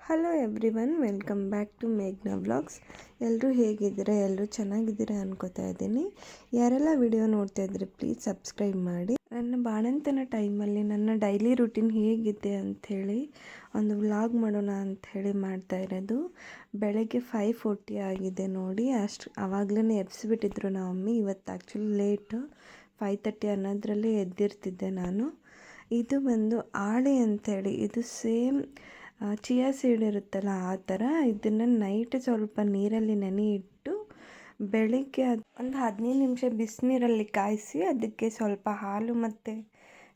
Hello everyone, welcome back to ಮೇಘ್ನಾ vlogs. ಎಲ್ಲರೂ ಹೇಗಿದ್ದೀರಾ? ಎಲ್ಲರೂ ಚೆನ್ನಾಗಿದ್ದೀರಾ ಅನ್ಕೋತಾ ಇದ್ದೀನಿ. ಯಾರೆಲ್ಲ ವಿಡಿಯೋ ನೋಡ್ತಾ ಇದ್ರೆ ಪ್ಲೀಸ್ ಸಬ್ಸ್ಕ್ರೈಬ್ ಮಾಡಿ. ನನ್ನ ಬಾಣಂತನ ಟೈಮಲ್ಲಿ ನನ್ನ ಡೈಲಿ ರೂಟೀನ್ ಹೇಗಿದೆ ಅಂಥೇಳಿ ಒಂದು ವ್ಲಾಗ್ ಮಾಡೋಣ ಅಂಥೇಳಿ ಮಾಡ್ತಾ ಇರೋದು. ಬೆಳಗ್ಗೆ 5:40 ಆಗಿದೆ ನೋಡಿ. ಆವಾಗಲೇ ಎಬ್ಸಿಬಿಟ್ಟಿದ್ರು ನಮ್ಮ ಮಮ್ಮಿ. ಇವತ್ತು ಆ್ಯಕ್ಚುಲಿ ಲೇಟು, 5:30 ಅನ್ನೋದ್ರಲ್ಲೇ ಎದ್ದಿರ್ತಿದ್ದೆ ನಾನು. ಇದು ಬಂದು ಆಳೆ ಅಂಥೇಳಿ, ಇದು ಸೇಮ್ ಚಿಯಾ ಸೀಡ್ ಇರುತ್ತಲ್ಲ ಆ ಥರ. ಇದನ್ನು ನೈಟ್ ಸ್ವಲ್ಪ ನೀರಲ್ಲಿ ನೆನೆ ಇಟ್ಟು ಬೆಳಿಗ್ಗೆ ಒಂದು 15 ನಿಮಿಷ ಬಿಸಿನೀರಲ್ಲಿ ಕಾಯಿಸಿ ಅದಕ್ಕೆ ಸ್ವಲ್ಪ ಹಾಲು ಮತ್ತು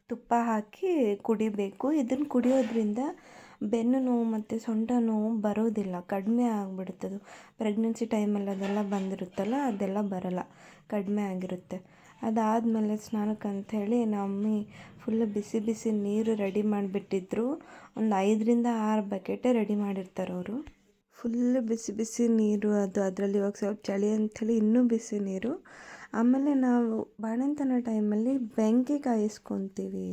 ತುಪ್ಪ ಹಾಕಿ ಕುಡಿಬೇಕು. ಇದನ್ನು ಕುಡಿಯೋದ್ರಿಂದ ಬೆನ್ನು ನೋವು ಮತ್ತು ಸೊಂಟ ನೋವು ಬರೋದಿಲ್ಲ, ಕಡಿಮೆ ಆಗಿಬಿಡುತ್ತದು. ಪ್ರೆಗ್ನೆನ್ಸಿ ಟೈಮಲ್ಲಿ ಅದೆಲ್ಲ ಬಂದಿರುತ್ತಲ್ಲ, ಅದೆಲ್ಲ ಬರೋಲ್ಲ, ಕಡಿಮೆ ಆಗಿರುತ್ತೆ. ಅದಾದಮೇಲೆ ಸ್ನಾನಕ್ಕೆ ಅಂಥೇಳಿ ನಮ್ಮ ಮಮ್ಮಿ ಫುಲ್ಲು ಬಿಸಿ ಬಿಸಿ ನೀರು ರೆಡಿ ಮಾಡಿಬಿಟ್ಟಿದ್ರು. ಒಂದು 5-6 ಬಕೆಟೇ ರೆಡಿ ಮಾಡಿರ್ತಾರೆ ಅವರು. ಫುಲ್ಲು ಬಿಸಿ ಬಿಸಿ ನೀರು, ಅದರಲ್ಲಿ ಇವಾಗ ಸ್ವಲ್ಪ ಚಳಿ ಅಂಥೇಳಿ ಇನ್ನೂ ಬಿಸಿ ನೀರು. ಆಮೇಲೆ ನಾವು ಬಾಣಂತನ ಟೈಮಲ್ಲಿ ಬೆಂಕಿ ಕಾಯಿಸ್ಕೊತೀವಿ.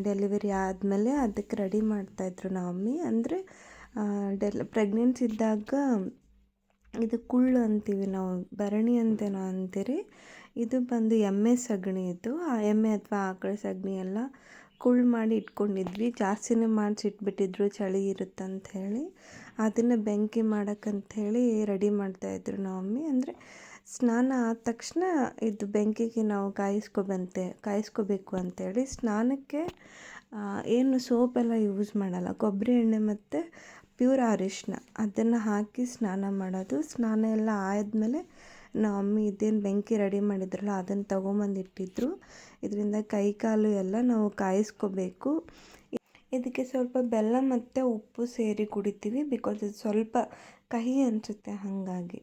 ಡೆಲಿವರಿ ಆದಮೇಲೆ ಅದಕ್ಕೆ ರೆಡಿ ಮಾಡ್ತಾಯಿದ್ರು ನಮ್ಮ ಮಮ್ಮಿ. ಅಂದರೆ ಪ್ರೆಗ್ನೆನ್ಸಿ ಇದ್ದಾಗ ಇದು ಕುಳ್ಳು ಅಂತೀವಿ ನಾವು, ಭರಣಿ ಅಂತೇನೋ ಅಂತೀರಿ. ಇದು ಬಂದು ಎಮ್ಮೆ ಸಗಣಿ. ಇದು ಆ ಎಮ್ಮೆ ಅಥವಾ ಆಕಳ ಸಗಣಿ ಎಲ್ಲ ಕುಳ್ಳು ಮಾಡಿ ಇಟ್ಕೊಂಡಿದ್ವಿ. ಜಾಸ್ತಿನೇ ಮಾಡಿಸಿಟ್ಬಿಟ್ಟಿದ್ರು, ಚಳಿ ಇರುತ್ತಂತ ಹೇಳಿ. ಅದನ್ನು ಬೆಂಕಿ ಮಾಡೋಕ್ಕಂಥೇಳಿ ರೆಡಿ ಮಾಡ್ತಾಯಿದ್ರು ನಮ್ಮ ಮಮ್ಮಿ. ಅಂದರೆ ಸ್ನಾನ ಆದ ತಕ್ಷಣ ಇದು ಬೆಂಕಿಗೆ ನಾವು ಕಾಯಿಸ್ಕೋಬೇಕು ಅಂಥೇಳಿ. ಸ್ನಾನಕ್ಕೆ ಏನು ಸೋಪೆಲ್ಲ ಯೂಸ್ ಮಾಡಲ್ಲ, ಕೊಬ್ಬರಿ ಎಣ್ಣೆ ಮತ್ತು ಪ್ಯೂರ್ ಅರಿಶಿನ ಅದನ್ನು ಹಾಕಿ ಸ್ನಾನ ಮಾಡೋದು. ಸ್ನಾನ ಎಲ್ಲ ಆದಮೇಲೆ ನಮ್ಮ ಮಮ್ಮಿ ಇದೇನು ಬೆಂಕಿ ರೆಡಿ ಮಾಡಿದ್ರಲ್ಲ ಅದನ್ನು ತೊಗೊಂಬಂದಿಟ್ಟಿದ್ರು. ಇದರಿಂದ ಕೈ ಕಾಲು ಎಲ್ಲ ನಾವು ಕಾಯಿಸ್ಕೋಬೇಕು. ಇದಕ್ಕೆ ಸ್ವಲ್ಪ ಬೆಲ್ಲ ಮತ್ತು ಉಪ್ಪು ಸೇರಿ ಕುಡಿತೀವಿ, ಬಿಕಾಸ್ ಇದು ಸ್ವಲ್ಪ ಕಹಿ ಅನಿಸುತ್ತೆ. ಹಾಗಾಗಿ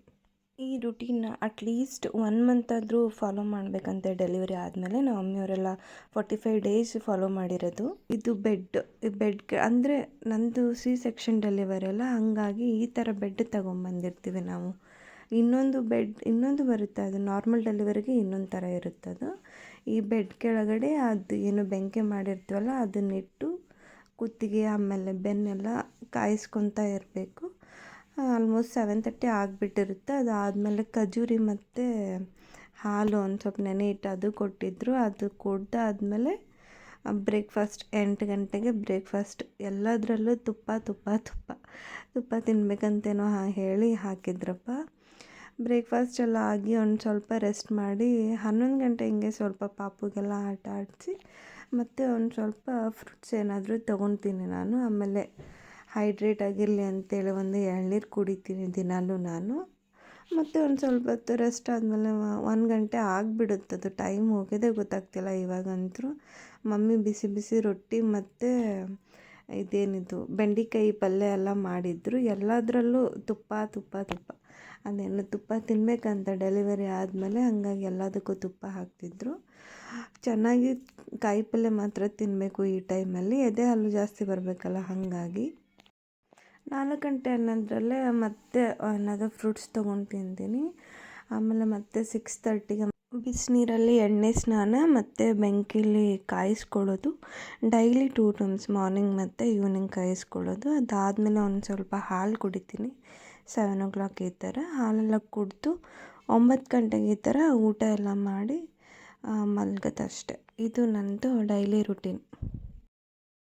ಈ ರೂಟೀನ್ನ ಅಟ್ಲೀಸ್ಟ್ 1 ಮಂತ್ ಆದರೂ ಫಾಲೋ ಮಾಡಬೇಕಂತೆ ಡೆಲಿವರಿ ಆದಮೇಲೆ. ನಮ್ಮ ಮಮ್ಮಿಯವರೆಲ್ಲ 45 ಡೇಸ್ ಫಾಲೋ ಮಾಡಿರೋದು. ಇದು ಬೆಡ್ ಅಂದರೆ ನಂದು C-ಸೆಕ್ಷನ್ ಡೆಲಿವರಿ ಅಲ್ಲ, ಹಾಗಾಗಿ ಈ ಥರ ಬೆಡ್ ತೊಗೊಂಬಂದಿರ್ತೀವಿ ನಾವು. ಇನ್ನೊಂದು ಬರುತ್ತೆ, ಅದು ನಾರ್ಮಲ್ ಡೆಲಿವರಿಗೆ ಇನ್ನೊಂದು ಥರ ಇರುತ್ತದು. ಈ ಬೆಡ್ ಕೆಳಗಡೆ ಅದು ಏನು ಬೆಂಕಿ ಮಾಡಿರ್ತೀವಲ್ಲ ಅದನ್ನಿಟ್ಟು ಕುತ್ತಿಗೆ ಆಮೇಲೆ ಬೆನ್ನೆಲ್ಲ ಕಾಯಿಸ್ಕೊತಾ ಇರಬೇಕು. ಆಲ್ಮೋಸ್ಟ್ 7:30 ಆಗಿಬಿಟ್ಟಿರುತ್ತೆ. ಅದಾದಮೇಲೆ ಖಜೂರಿ ಮತ್ತು ಹಾಲು ಒಂದು ಸ್ವಲ್ಪ ನೆನೆ ಇಟ್ಟು ಅದು ಕೊಟ್ಟಿದ್ದರು. ಅದು ಕುಡ್ದಾದ್ಮೇಲೆ ಬ್ರೇಕ್ಫಾಸ್ಟ್ 8 ಗಂಟೆಗೆ ಬ್ರೇಕ್ಫಾಸ್ಟ್. ಎಲ್ಲದರಲ್ಲೂ ತುಪ್ಪ ತಿನ್ಬೇಕಂತೇನೋ ಹೇಳಿ ಹಾಕಿದ್ರಪ್ಪ. ಬ್ರೇಕ್ಫಾಸ್ಟ್ ಎಲ್ಲ ಆಗಿ ಒಂದು ಸ್ವಲ್ಪ ರೆಸ್ಟ್ ಮಾಡಿ 11 ಗಂಟೆ ಹಿಂಗೆ ಸ್ವಲ್ಪ ಪಾಪುಗೆಲ್ಲ ಆಟ ಆಡಿಸಿ ಮತ್ತು ಒಂದು ಸ್ವಲ್ಪ ಫ್ರೂಟ್ಸ್ ಏನಾದರೂ ತೊಗೊತೀನಿ ನಾನು. ಆಮೇಲೆ ಹೈಡ್ರೇಟ್ ಆಗಿರಲಿ ಅಂತೇಳಿ ಒಂದು ಎಳ್ನೀರು ಕುಡಿತೀನಿ ದಿನಾಲೂ ನಾನು. ಮತ್ತು ಒಂದು ಸ್ವಲ್ಪ ಹೊತ್ತು ರೆಸ್ಟ್ ಆದಮೇಲೆ 1 ಗಂಟೆ ಆಗಿಬಿಡುತ್ತದು, ಟೈಮ್ ಹೋಗೋದೇ ಗೊತ್ತಾಗ್ತಿಲ್ಲ ಇವಾಗಂತೂ. ಮಮ್ಮಿ ಬಿಸಿ ಬಿಸಿ ರೊಟ್ಟಿ ಮತ್ತು ಇದೇನಿದು ಬೆಂಡೆಕಾಯಿ ಪಲ್ಯ ಎಲ್ಲ ಮಾಡಿದ್ರು. ಎಲ್ಲದರಲ್ಲೂ ತುಪ್ಪ. ಅದೇನು ತುಪ್ಪ ತಿನ್ನಬೇಕಂತ ಡೆಲಿವರಿ ಆದಮೇಲೆ, ಹಂಗಾಗಿ ಎಲ್ಲದಕ್ಕೂ ತುಪ್ಪ ಹಾಕ್ತಿದ್ರು. ಚೆನ್ನಾಗಿ ಕಾಯಿ ಪಲ್ಯ ಮಾತ್ರ ತಿನ್ನಬೇಕು ಈ ಟೈಮಲ್ಲಿ, ಎದೆ ಹಾಲು ಜಾಸ್ತಿ ಬರಬೇಕಲ್ಲ, ಹಾಗಾಗಿ 4 ಗಂಟೆ ಅನ್ನೋದ್ರಲ್ಲೇ ಮತ್ತೆ ಏನಾದರೂ ಫ್ರೂಟ್ಸ್ ತೊಗೊಂಡು ತಿಂತೀನಿ. ಆಮೇಲೆ ಮತ್ತೆ 6:30ಗೆ ಬಿಸಿನೀರಲ್ಲಿ ಎಣ್ಣೆ ಸ್ನಾನ ಮತ್ತು ಬೆಂಕಿಲಿ ಕಾಯಿಸ್ಕೊಳ್ಳೋದು. ಡೈಲಿ 2 ಟೈಮ್ಸ್, ಮಾರ್ನಿಂಗ್ ಮತ್ತು ಈವ್ನಿಂಗ್ ಕಾಯಿಸ್ಕೊಳ್ಳೋದು. ಅದಾದಮೇಲೆ ಒಂದು ಸ್ವಲ್ಪ ಹಾಲು ಕುಡಿತೀನಿ 7 o'clock ಈ ಥರ. ಹಾಲೆಲ್ಲ ಕುಡಿದು 9 ಗಂಟೆಗೆ ಈ ಥರ ಊಟ ಎಲ್ಲ ಮಾಡಿ ಮಲಗೋದಷ್ಟೆ. ಇದು ನನ್ನದು ಡೈಲಿ ರುಟೀನ್.